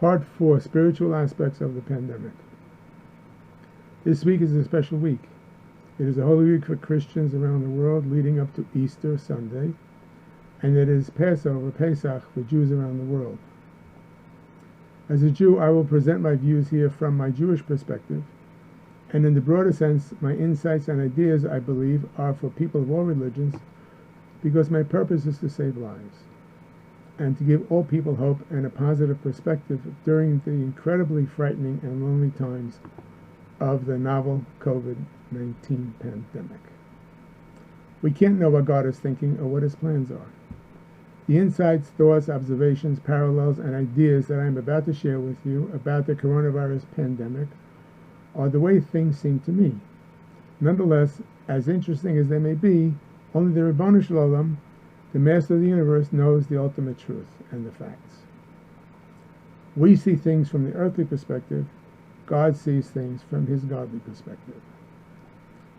Part 4, Spiritual Aspects of the Pandemic. This week is a special week. It is a holy week for Christians around the world leading up to Easter Sunday, and it is Passover, Pesach, for Jews around the world. As a Jew, I will present my views here from my Jewish perspective, and in the broader sense, my insights and ideas, I believe, are for people of all religions, because my purpose is to save lives and to give all people hope and a positive perspective during the incredibly frightening and lonely times of the novel COVID-19 pandemic. We can't know what God is thinking or what his plans are. The insights, thoughts, observations, parallels, and ideas that I am about to share with you about the coronavirus pandemic are the way things seem to me. Nonetheless, as interesting as they may be, only the Ribono Shel Olam, the Master of the universe, knows the ultimate truth and the facts. We see things from the earthly perspective. God sees things from his godly perspective.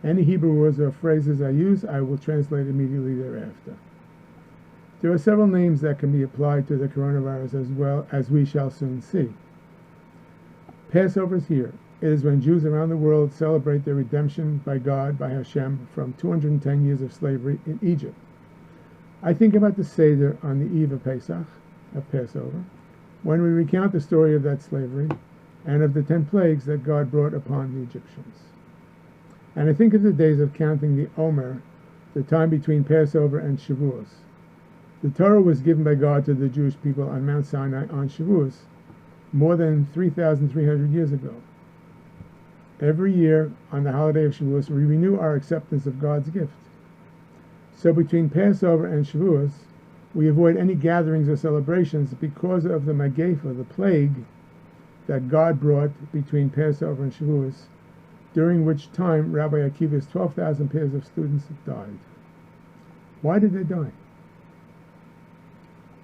Any Hebrew words or phrases I use, I will translate immediately thereafter. There are several names that can be applied to the coronavirus as well, as we shall soon see. Passover is here. It is when Jews around the world celebrate their redemption by God, by Hashem, from 210 years of slavery in Egypt. I think about the Seder on the eve of Pesach, of Passover, when we recount the story of that slavery and of the 10 plagues that God brought upon the Egyptians. And I think of the days of counting the Omer, the time between Passover and Shavuos. The Torah was given by God to the Jewish people on Mount Sinai on Shavuos more than 3,300 years ago. Every year on the holiday of Shavuos, we renew our acceptance of God's gift. So between Passover and Shavuos, we avoid any gatherings or celebrations because of the Magefa, the plague that God brought between Passover and Shavuos, during which time Rabbi Akiva's 12,000 pairs of students died. Why did they die?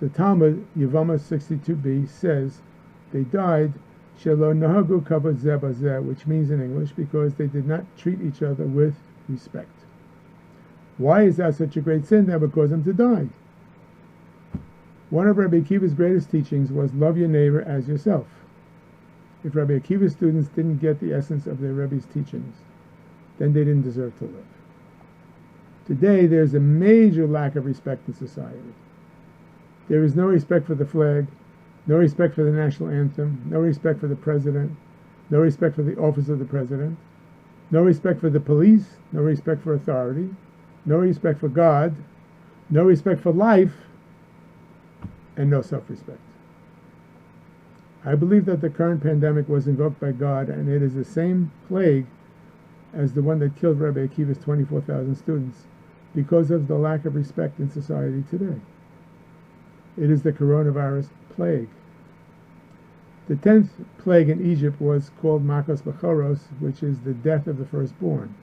The Talmud, Yevamah 62b, says they died Shelo Nahagu Kavod Zeh Bazeh, which means in English, because they did not treat each other with respect. Why is that such a great sin that would cause them to die? One of Rabbi Akiva's greatest teachings was love your neighbor as yourself. If Rabbi Akiva's students didn't get the essence of their Rebbe's teachings, then they didn't deserve to live. Today, there's a major lack of respect in society. There is no respect for the flag, no respect for the national anthem, no respect for the president, no respect for the office of the president, no respect for the police, no respect for authority, no respect for God, no respect for life, and no self-respect. I believe that the current pandemic was invoked by God, and it is the same plague as the one that killed Rabbi Akiva's 24,000 students because of the lack of respect in society today. It is the coronavirus plague. The 10th plague in Egypt was called Makos Bachoros, which is the death of the firstborn.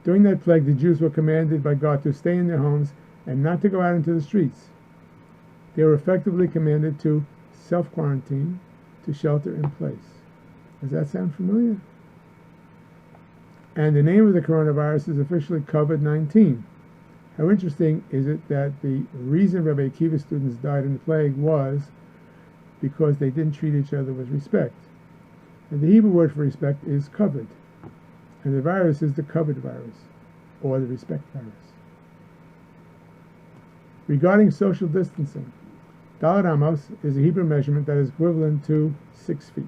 During that plague, the Jews were commanded by God to stay in their homes and not to go out into the streets. They were effectively commanded to self-quarantine, to shelter in place. Does that sound familiar? And the name of the coronavirus is officially COVID-19. How interesting is it that the reason Rabbi Akiva's students died in the plague was because they didn't treat each other with respect. And the Hebrew word for respect is kavod. And the virus is the kavod virus, or the respect virus. Regarding social distancing, Dalet Amos is a Hebrew measurement that is equivalent to 6 feet.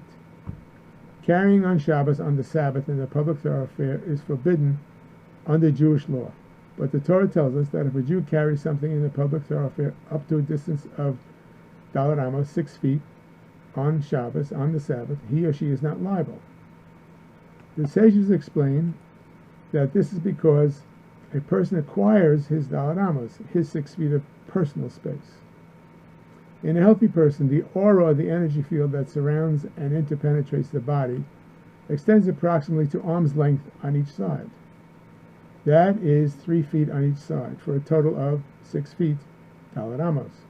Carrying on Shabbos on the Sabbath in a public thoroughfare is forbidden under Jewish law. But the Torah tells us that if a Jew carries something in a public thoroughfare up to a distance of Dalet Amos, 6 feet, on Shabbos, on the Sabbath, he or she is not liable. The sages explain that this is because a person acquires his Dalet Amos, his 6 feet of personal space. In a healthy person, the aura, or the energy field that surrounds and interpenetrates the body, extends approximately to arm's length on each side. That is 3 feet on each side, for a total of 6 feet, Dalet Amos.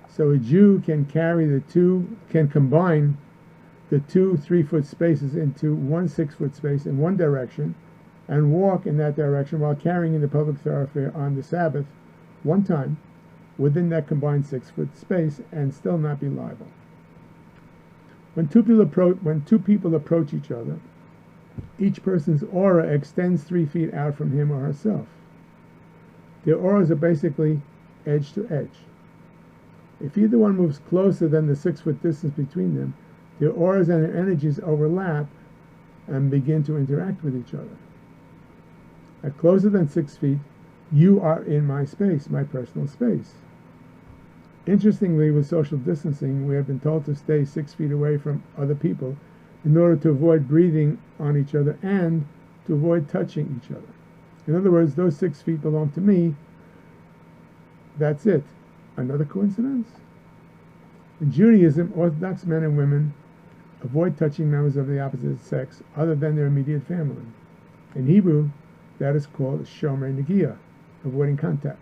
So a Jew can combine the 2 3-foot spaces into one 6-foot space in one direction, and walk in that direction while carrying in the public thoroughfare on the Sabbath one time within that combined 6-foot space and still not be liable. When two people approach each other, each person's aura extends 3 feet out from him or herself. Their auras are basically edge to edge. If either one moves closer than the 6-foot distance between them, their auras and their energies overlap and begin to interact with each other. At closer than 6 feet, you are in my space, my personal space. Interestingly, with social distancing, we have been told to stay 6 feet away from other people in order to avoid breathing on each other and to avoid touching each other. In other words, those 6 feet belong to me. That's it. Another coincidence? In Judaism, Orthodox men and women avoid touching members of the opposite sex other than their immediate family. In Hebrew, that is called Shomer Negia, avoiding contact.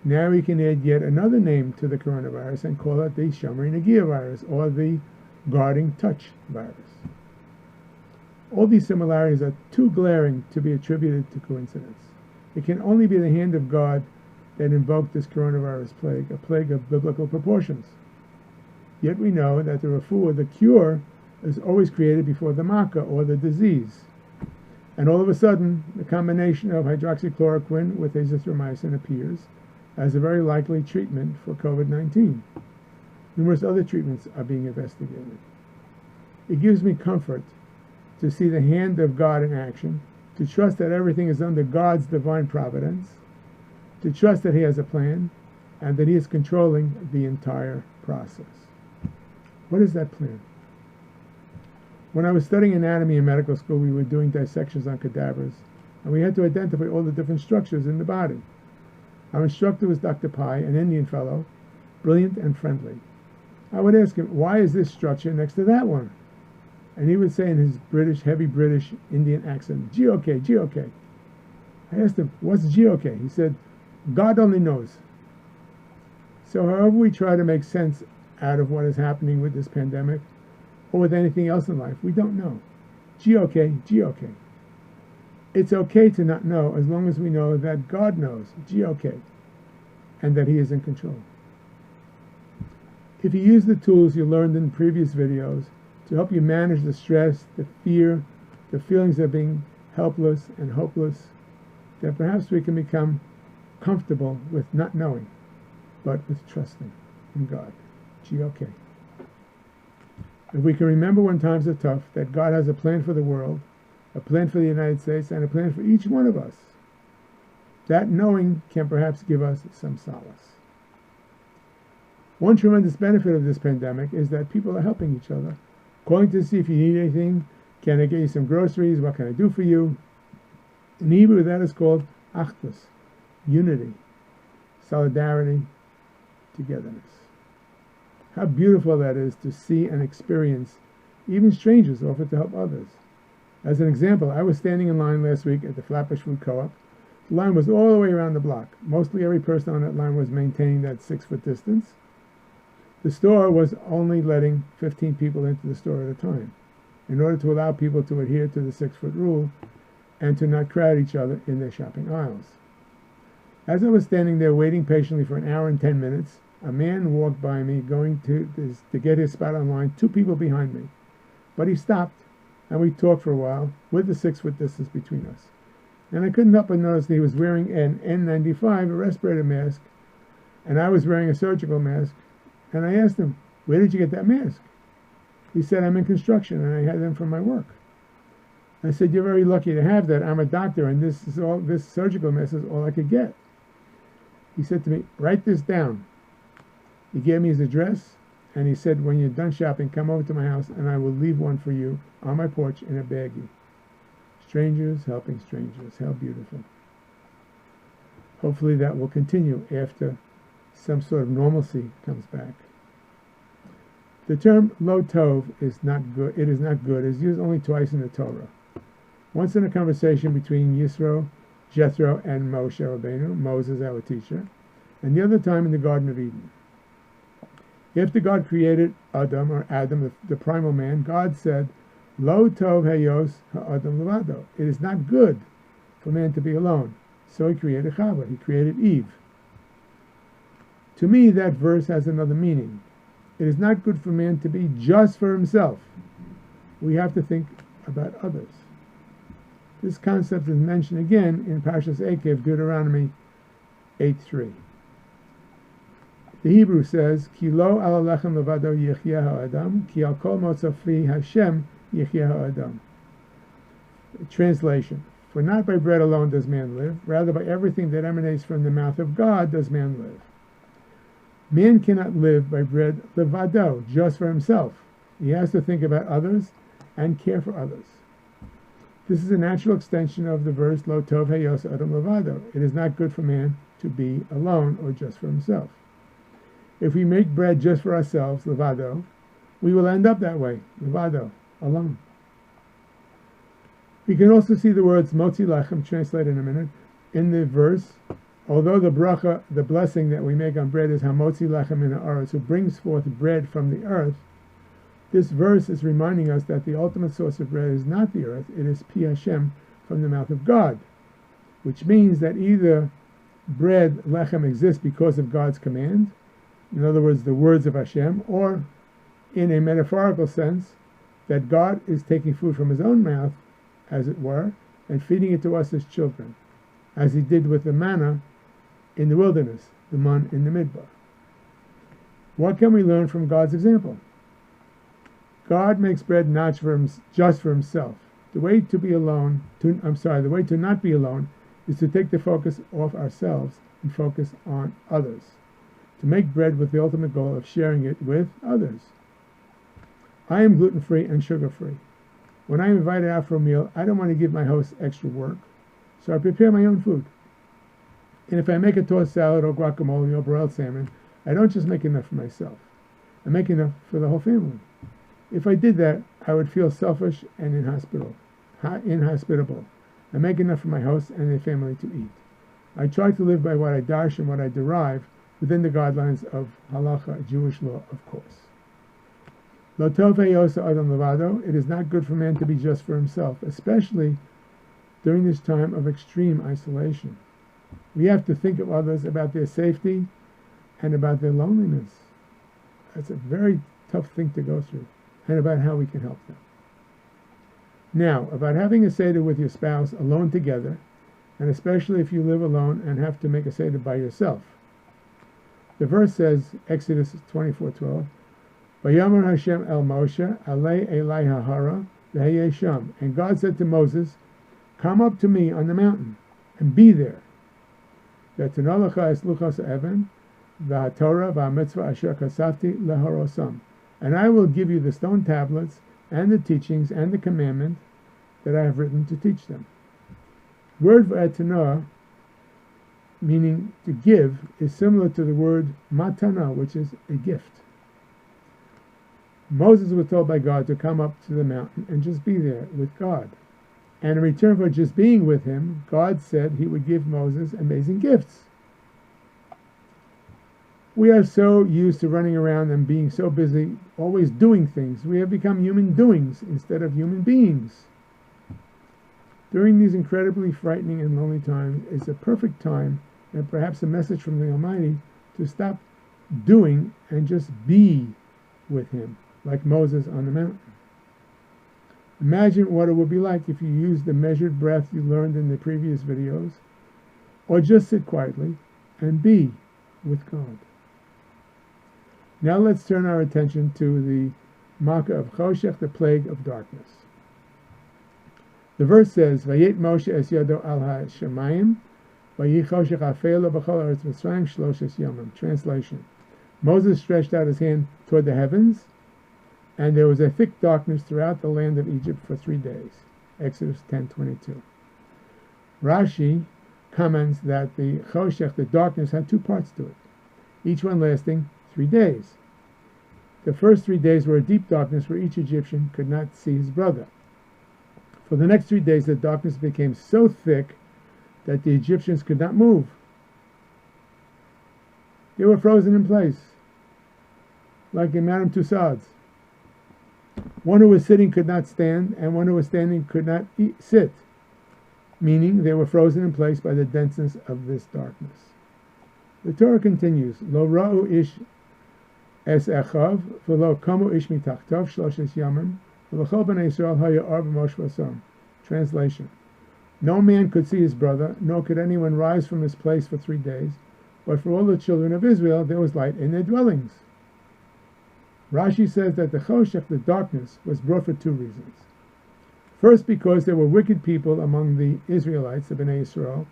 Now we can add yet another name to the coronavirus and call it the Shomer Negia virus, or the guarding touch virus. All these similarities are too glaring to be attributed to coincidence. It can only be the hand of God that invoked this coronavirus plague, a plague of biblical proportions. Yet we know that the refuah, the cure, is always created before the makkah, or the disease. And all of a sudden, the combination of hydroxychloroquine with azithromycin appears as a very likely treatment for COVID-19. Numerous other treatments are being investigated. It gives me comfort to see the hand of God in action, to trust that everything is under God's divine providence, to trust that He has a plan, and that He is controlling the entire process. What is that plan? When I was studying anatomy in medical school, we were doing dissections on cadavers, and we had to identify all the different structures in the body. Our instructor was Dr. Pai, an Indian fellow, brilliant and friendly. I would ask him, why is this structure next to that one? And he would say in his heavy British Indian accent, GOK, GOK. I asked him, what's GOK? He said, God only knows. So however we try to make sense out of what is happening with this pandemic, or with anything else in life, we don't know. GOK, GOK. It's okay to not know as long as we know that God knows, GOK, and that He is in control. If you use the tools you learned in previous videos to help you manage the stress, the fear, the feelings of being helpless and hopeless, then perhaps we can become comfortable with not knowing, but with trusting in God. GOK. If we can remember when times are tough that God has a plan for the world, a plan for the United States, and a plan for each one of us, that knowing can perhaps give us some solace. One tremendous benefit of this pandemic is that people are helping each other, calling to see if you need anything. Can I get you some groceries? What can I do for you? In Hebrew, that is called achdus, unity, solidarity, togetherness. How beautiful that is to see and experience even strangers offer to help others. As an example, I was standing in line last week at the Flatbush Food Co-op. The line was all the way around the block. Mostly every person on that line was maintaining that 6-foot distance. The store was only letting 15 people into the store at a time, in order to allow people to adhere to the 6-foot rule and to not crowd each other in their shopping aisles. As I was standing there waiting patiently for an hour and 10 minutes, a man walked by me going to get his spot on line, 2 people behind me. But he stopped, and we talked for a while with the 6-foot distance between us. And I couldn't help but notice that he was wearing an N95, a respirator mask, and I was wearing a surgical mask. And I asked him, where did you get that mask? He said, I'm in construction, and I had them from my work. I said, you're very lucky to have that. I'm a doctor, and this surgical mask is all I could get. He said to me, write this down. He gave me his address, and he said, when you're done shopping, come over to my house, and I will leave one for you on my porch in a baggie. Strangers helping strangers. How beautiful. Hopefully that will continue after some sort of normalcy comes back. The term lo tov is not good. It is not good. It is used only twice in the Torah. Once in a conversation between Yisro, Jethro, and Moshe Rabbeinu, Moses, our teacher, and the other time in the Garden of Eden. After God created Adam, the primal man, God said, Lo tov hayos ha'adam levado. It is not good for man to be alone. So He created Chava. He created Eve. To me, that verse has another meaning. It is not good for man to be just for himself. We have to think about others. This concept is mentioned again in Parshas Ekev, Deuteronomy 8:3. The Hebrew says, Ki lo al lechem levado yichyeh ha'adam, ki al kol motza fi Hashem yichyeh ha'adam. Translation: For not by bread alone does man live, rather by everything that emanates from the mouth of God does man live. Man cannot live by bread levado, just for himself. He has to think about others and care for others. This is a natural extension of the verse, Lo tov heyos adam levado. It is not good for man to be alone or just for himself. If we make bread just for ourselves, levado, we will end up that way, levado, alone. We can also see the words motzi lechem, translated in a minute, in the verse. Although the bracha, the blessing that we make on bread, is hamotzi lechem min haaretz, who brings forth bread from the earth, this verse is reminding us that the ultimate source of bread is not the earth, it is Pi Hashem, from the mouth of God, which means that either bread, lechem, exists because of God's command, in other words, the words of Hashem, or in a metaphorical sense, that God is taking food from his own mouth, as it were, and feeding it to us as children, as he did with the manna in the wilderness, the man in the midbar. What can we learn from God's example? God makes bread not just for himself. The way to not be alone is to take the focus off ourselves and focus on others. To make bread with the ultimate goal of sharing it with others. I am gluten-free and sugar-free. When I'm invited out for a meal, I don't want to give my host extra work, so I prepare my own food. And if I make a tossed salad or guacamole or broiled salmon, I don't just make enough for myself. I make enough for the whole family. If I did that, I would feel selfish and inhospitable. I make enough for my host and their family to eat. I try to live by what I darsh and what I derive within the guidelines of halacha, Jewish law, of course. Lo tov heyosa adam levado. It is not good for man to be just for himself, especially during this time of extreme isolation. We have to think of others, about their safety and about their loneliness. That's a very tough thing to go through, and about how we can help them. Now, about having a Seder with your spouse alone together, and especially if you live alone and have to make a Seder by yourself. The verse says, Exodus 24:12, Vayomer Hashem el Moshe, Alei Elai Hahara, V'heyeh Sham. And God said to Moses, come up to me on the mountain, and be there. V'tanolacha es luchos even, v'hatorah v'amitzvah asher kasafti leharosam. And I will give you the stone tablets, and the teachings, and the commandment that I have written to teach them. Word v'etanoah, meaning to give, is similar to the word matana, which is a gift. Moses was told by God to come up to the mountain and just be there with God. And in return for just being with him, God said he would give Moses amazing gifts. We are so used to running around and being so busy, always doing things. We have become human doings instead of human beings. During these incredibly frightening and lonely times, it's a perfect time, and perhaps a message from the Almighty, to stop doing and just be with him, like Moses on the mountain. Imagine what it would be like if you used the measured breath you learned in the previous videos, or just sit quietly and be with God. Now let's turn our attention to the Makkah of Choshech, the plague of darkness. The verse says, Vayet Moshe es yado al ha-shemayim, vayi choshech afelo b'chol ha'aretz Mitzrayim shloshes yomim. Translation: Moses stretched out his hand toward the heavens, and there was a thick darkness throughout the land of Egypt for 3 days. Exodus 10:22. Rashi comments that the Choshech, the darkness, had 2 parts to it, each one lasting 3 days. The first 3 days were a deep darkness where each Egyptian could not see his brother. For the next 3 days, the darkness became so thick that the Egyptians could not move. They were frozen in place, like in Madame Tussauds. One who was sitting could not stand, and one who was standing could not sit, meaning they were frozen in place by the denseness of this darkness. The Torah continues, Lo ra'u ish Es echav v'lo komu ish mitachtov shloshes yamim v'lechol b'nei Yisrael haya ar b'mosh v'asam. Translation: No man could see his brother, nor could anyone rise from his place for 3 days, but for all the children of Israel there was light in their dwellings. Rashi says that the choshech, the darkness, was brought for 2 reasons. First, because there were wicked people among the Israelites, the Bnei Yisrael,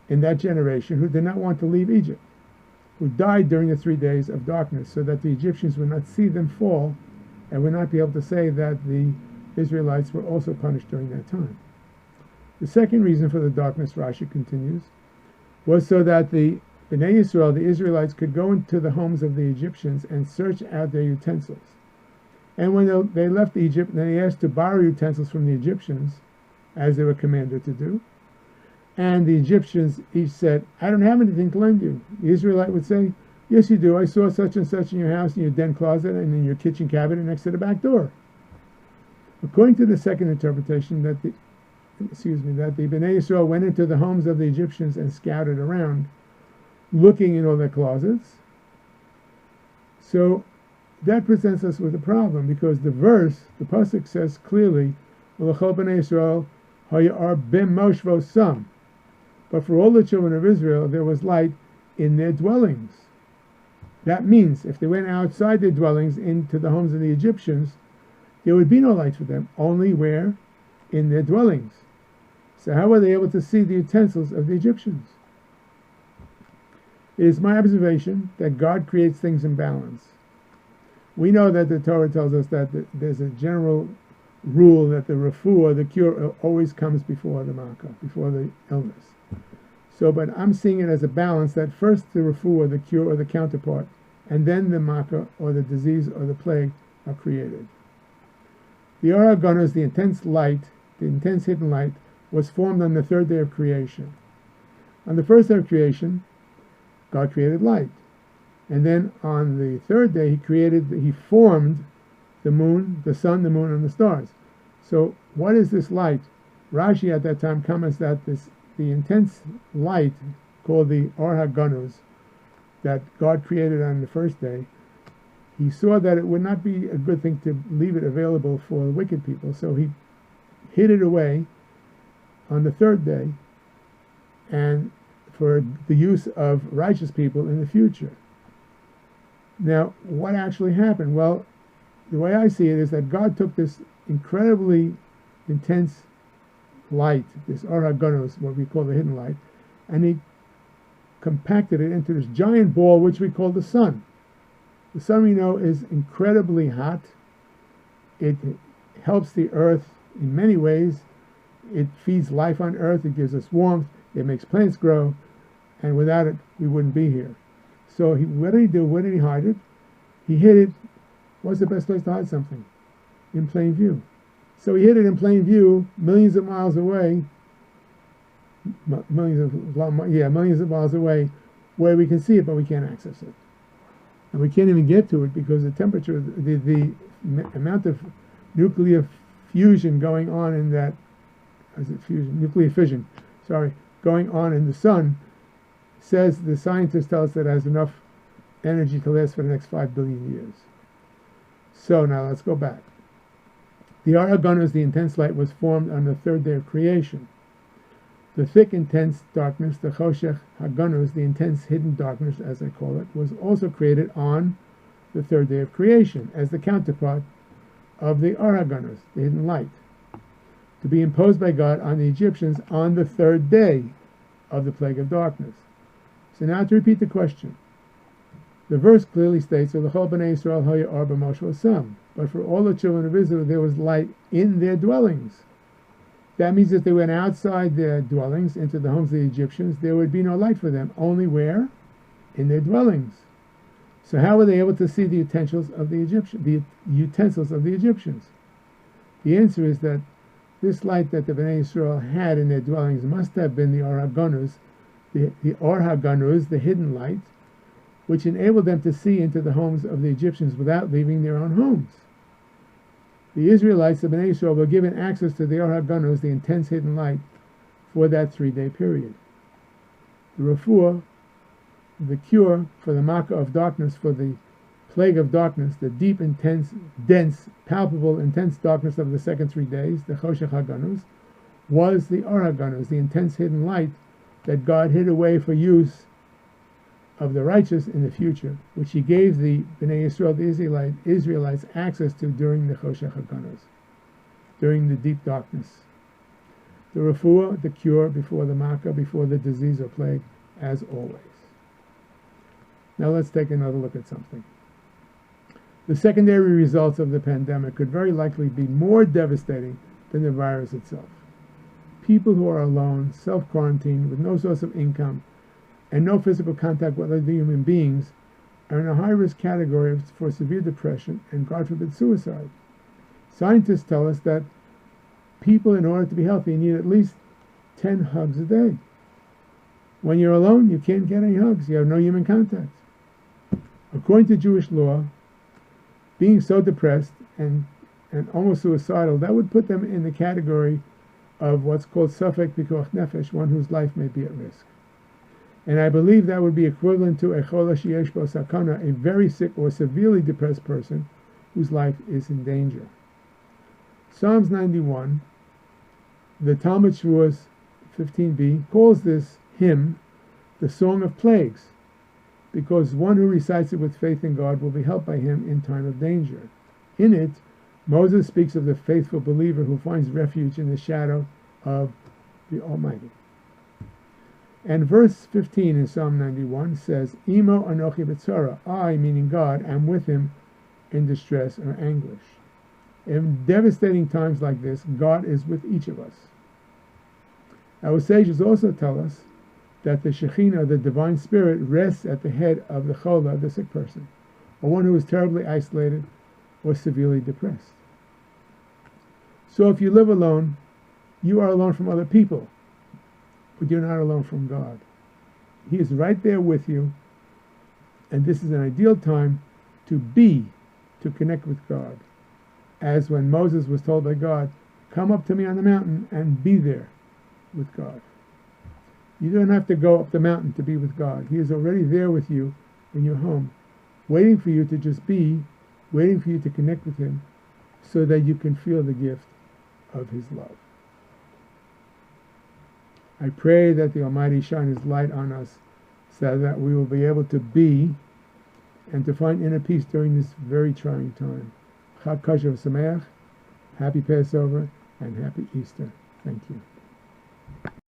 in that generation who did not want to leave Egypt, who died during the 3 days of darkness, so that the Egyptians would not see them fall and would not be able to say that the Israelites were also punished during that time. The second reason for the darkness, Rashi continues, was so that the Bnei Yisrael, the Israelites, could go into the homes of the Egyptians and search out their utensils. And when they left Egypt, they asked to borrow utensils from the Egyptians, as they were commanded to do. And the Egyptians each said, I don't have anything to lend you. The Israelite would say, yes, you do. I saw such and such in your house, in your den closet, and in your kitchen cabinet next to the back door. According to the second interpretation, that the Bnei Yisrael went into the homes of the Egyptians and scouted around, looking in all their closets. So that presents us with a problem, because the verse, the pasuk says clearly, "V'lechol b'nei Yisrael hayar b'moshvo sam," but for all the children of Israel there was light in their dwellings. That means if they went outside their dwellings into the homes of the Egyptians, there would be no light for them, only where? In their dwellings. So how were they able to see the utensils of the Egyptians? It is my observation that God creates things in balance. We know that the Torah tells us that there's a general rule that the refuah, the cure, always comes before the makkah, before the illness. So, but I'm seeing it as a balance, that first the refuah, the cure or the counterpart, and then the makkah or the disease or the plague are created. The Or HaGanuz, the intense light, the intense hidden light, was formed on the 3rd day of creation. On the 1st day of creation, God created light. And then on the 3rd day, he formed the moon, the sun, the moon, and the stars. So what is this light? Rashi at that time comments that the intense light, called the Or HaGanuz, that God created on the 1st day, he saw that it would not be a good thing to leave it available for the wicked people, so he hid it away on the 3rd day, and for the use of righteous people in the future. Now, what actually happened? Well, the way I see it is that God took this incredibly intense light, this Or HaGanuz, what we call the hidden light, and he compacted it into this giant ball, which we call the sun. The sun, we know, is incredibly hot. It helps the earth in many ways. It feeds life on earth. It gives us warmth. It makes plants grow. And without it, we wouldn't be here. So what did he do? Where did he hide it? He hid it. What's the best place to hide something? In plain view. So he hid it in plain view, millions of miles away, millions of miles away, where we can see it, but we can't access it. And we can't even get to it because the temperature, the amount of nuclear fusion going on in that, nuclear fission, going on in the sun, says, the scientists tell us that it has enough energy to last for the next 5 billion years. So now let's go back. The Or HaGanuz, the intense light, was formed on the 3rd day of creation. The thick, intense darkness, the Choshech HaGanuz, the intense hidden darkness, as I call it, was also created on the 3rd day of creation as the counterpart of the Or HaGanuz, the hidden light, to be imposed by God on the Egyptians on the 3rd day of the plague of darkness. So now to repeat the question. The verse clearly states, "V'lechol b'nei Yisrael haya or b'moshvo sam," but for all the children of Israel there was light in their dwellings. That means if they went outside their dwellings into the homes of the Egyptians, there would be no light for them. Only where? In their dwellings. So how were they able to see the utensils of the Egyptians? The answer is that this light that the Bnei Yisrael had in their dwellings must have been the Or HaGanuz, the Or HaGanuz, the hidden light, which enabled them to see into the homes of the Egyptians without leaving their own homes. The Israelites, the Bnei Yisrael, were given access to the Or HaGanuz, the intense hidden light, for that 3-day period. The refuah, the cure for the makkah of darkness, for the plague of darkness, the deep, intense, dense, palpable, intense darkness of the second 3 days, the Choshech HaGanuz, was the Or HaGanuz, the intense hidden light that God hid away for use of the righteous in the future, which he gave the Bnei Yisrael, the Israelites, access to during the Choshech HaGanuz, during the deep darkness. The refuah, the cure, before the makkah, before the disease or plague, as always. Now let's take another look at something. The secondary results of the pandemic could very likely be more devastating than the virus itself. People who are alone, self-quarantined, with no source of income, and no physical contact with other human beings are in a high-risk category for severe depression and, God forbid, suicide. Scientists tell us that people, in order to be healthy, need at least 10 hugs a day. When you're alone, you can't get any hugs. You have no human contact. According to Jewish law, being so depressed and almost suicidal, that would put them in the category of what's called safek pikuach nefesh, one whose life may be at risk. And I believe that would be equivalent to a chola sheyesh bo sakana, a very sick or severely depressed person whose life is in danger. Psalms 91, the Talmud Shavuos 15b, calls this hymn the Song of Plagues, because one who recites it with faith in God will be helped by him in time of danger. In it, Moses speaks of the faithful believer who finds refuge in the shadow of the Almighty. And verse 15 in Psalm 91 says, Imo anochi b'tzara, I, meaning God, am with him in distress or anguish. In devastating times like this, God is with each of us. Our sages also tell us that the Shekhinah, the Divine Spirit, rests at the head of the chola, the sick person, or one who is terribly isolated or severely depressed. So if you live alone, you are alone from other people, but you're not alone from God. He is right there with you, and this is an ideal time to connect with God. As when Moses was told by God, come up to me on the mountain and be there with God. You don't have to go up the mountain to be with God. He is already there with you when you're home, waiting for you to just be, waiting for you to connect with him so that you can feel the gift of his love. I pray that the Almighty shine his light on us so that we will be able to be and to find inner peace during this very trying time. Chag Kosher Sameach, happy Passover, and happy Easter. Thank you.